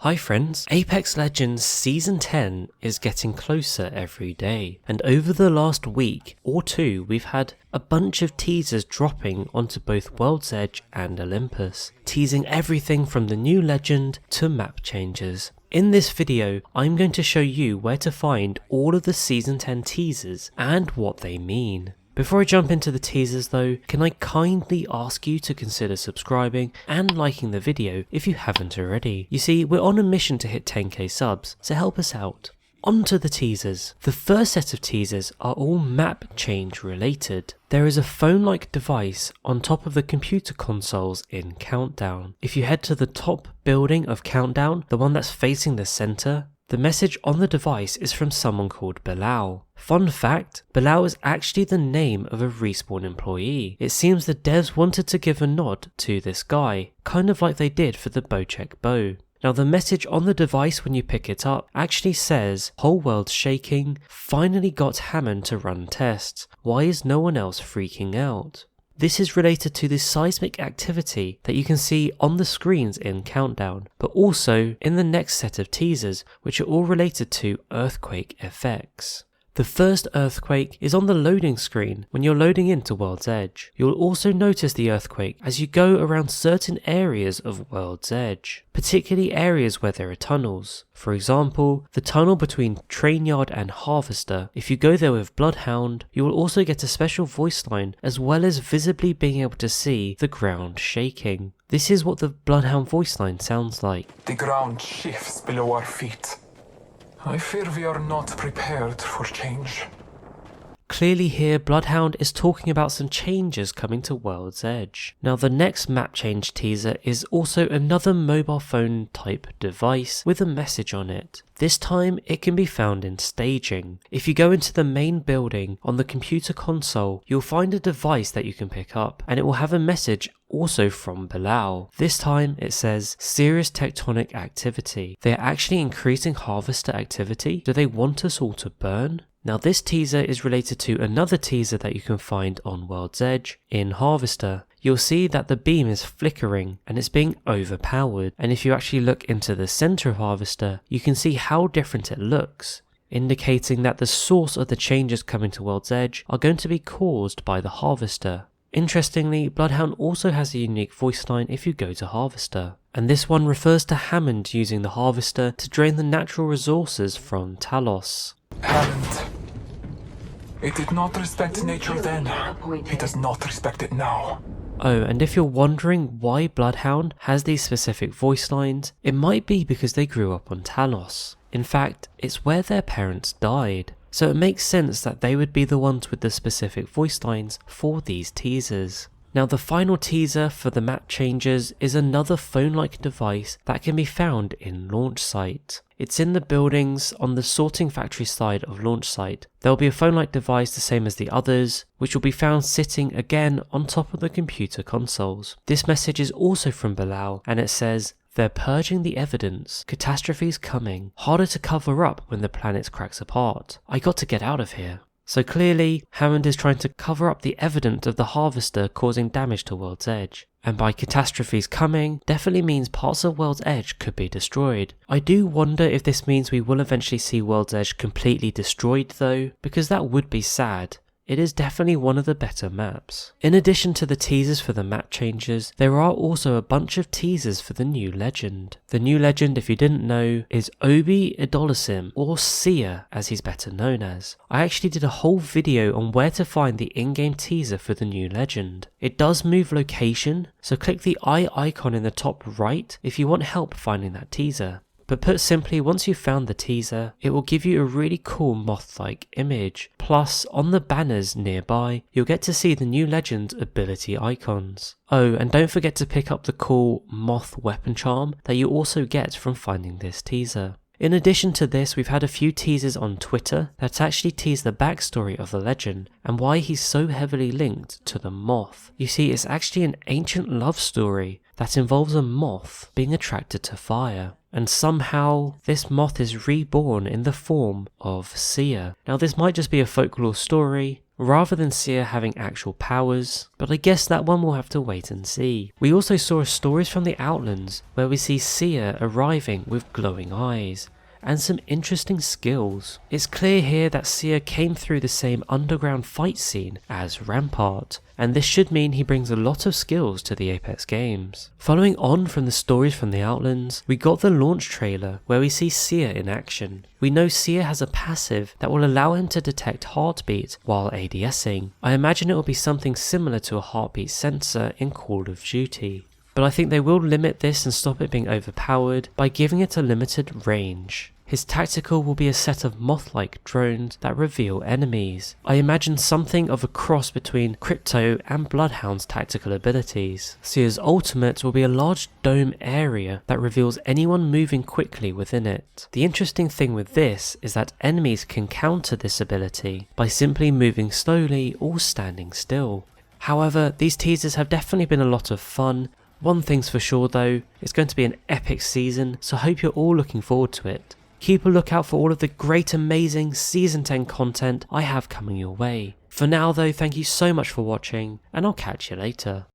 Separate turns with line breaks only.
Hi friends, Apex Legends Season 10 is getting closer every day, and over the last week or two we've had a bunch of teasers dropping onto both World's Edge and Olympus, teasing everything from the new legend to map changes. In this video, I'm going to show you where to find all of the Season 10 teasers and what they mean. Before I jump into the teasers though, can I kindly ask you to consider subscribing and liking the video if you haven't already. You see, we're on a mission to hit 10k subs, so help us out. On to the teasers. The first set of teasers are all map change related. There is a phone-like device on top of the computer consoles in Countdown. If you head to the top building of Countdown, the one that's facing the center, the message on the device is from someone called Bilal. Fun fact, Bilal is actually the name of a Respawn employee. It seems the devs wanted to give a nod to this guy, kind of like they did for the Bocek bow. Now the message on the device when you pick it up actually says, "Whole world's shaking, finally got Hammond to run tests, why is no one else freaking out?" This is related to the seismic activity that you can see on the screens in Countdown, but also in the next set of teasers, which are all related to earthquake effects. The first earthquake is on the loading screen when you're loading into World's Edge. You'll also notice the earthquake as you go around certain areas of World's Edge, particularly areas where there are tunnels. For example, the tunnel between Trainyard and Harvester. If you go there with Bloodhound, you will also get a special voice line as well as visibly being able to see the ground shaking. This is what the Bloodhound voice line sounds like.
The ground shifts below our feet. I fear we are not prepared for change.
Clearly here, Bloodhound is talking about some changes coming to World's Edge. Now the next map change teaser is also another mobile phone type device with a message on it. This time it can be found in staging. If you go into the main building on the computer console, you'll find a device that you can pick up, and it will have a message also from Bilal. This time it says serious tectonic activity. They are actually increasing Harvester activity. Do they want us all to burn? Now this teaser is related to another teaser that you can find on World's Edge. In Harvester, you'll see that the beam is flickering and it's being overpowered, and if you actually look into the center of Harvester, you can see how different it looks, indicating that the source of the changes coming to World's Edge are going to be caused by the Harvester. Interestingly, Bloodhound also has a unique voice line if you go to Harvester, and this one refers to Hammond using the Harvester to drain the natural resources from Talos.
Hammond. It did not respect nature then. It does not respect it now.
Oh, and if you're wondering why Bloodhound has these specific voice lines, it might be because they grew up on Talos. In fact, it's where their parents died. So it makes sense that they would be the ones with the specific voice lines for these teasers. Now the final teaser for the map changes is another phone-like device that can be found in Launch Site. It's in the buildings on the sorting factory side of Launch Site. There will be a phone-like device the same as the others, which will be found sitting again on top of the computer consoles. This message is also from Bilal, and it says, "They're purging the evidence. Catastrophe's coming. Harder to cover up when the planet cracks apart. I got to get out of here." So clearly, Hammond is trying to cover up the evidence of the Harvester causing damage to World's Edge. And by catastrophes coming, definitely means parts of World's Edge could be destroyed. I do wonder if this means we will eventually see World's Edge completely destroyed though, because that would be sad. It is definitely one of the better maps. In addition to the teasers for the map changes, there are also a bunch of teasers for the new legend. The new legend, if you didn't know, is Obi Idolisim, or Seer as he's better known as. I actually did a whole video on where to find the in-game teaser for the new legend. It does move location, so click the eye icon in the top right if you want help finding that teaser. But put simply, once you've found the teaser, it will give you a really cool Moth-like image. Plus, on the banners nearby, you'll get to see the new Legend ability icons. Oh, and don't forget to pick up the cool Moth weapon charm that you also get from finding this teaser. In addition to this, we've had a few teasers on Twitter that actually tease the backstory of the legend and why he's so heavily linked to the Moth. You see, it's actually an ancient love story that involves a moth being attracted to fire, and somehow this moth is reborn in the form of Seer. Now this might just be a folklore story, rather than Seer having actual powers, but I guess that one we'll have to wait and see. We also saw stories from the Outlands where we see Seer arriving with glowing eyes and some interesting skills. It's clear here that Seer came through the same underground fight scene as Rampart, and this should mean he brings a lot of skills to the Apex games. Following on from the stories from the Outlands, we got the launch trailer where we see Seer in action. We know Seer has a passive that will allow him to detect heartbeat while ADSing. I imagine it will be something similar to a heartbeat sensor in Call of Duty. But I think they will limit this and stop it being overpowered by giving it a limited range. His tactical will be a set of moth-like drones that reveal enemies. I imagine something of a cross between Crypto and Bloodhound's tactical abilities. Seer's ultimate will be a large dome area that reveals anyone moving quickly within it. The interesting thing with this is that enemies can counter this ability by simply moving slowly or standing still. However, these teasers have definitely been a lot of fun. One thing's for sure though, it's going to be an epic season, so I hope you're all looking forward to it. Keep a lookout for all of the great amazing Season 10 content I have coming your way. For now though, thank you so much for watching, and I'll catch you later.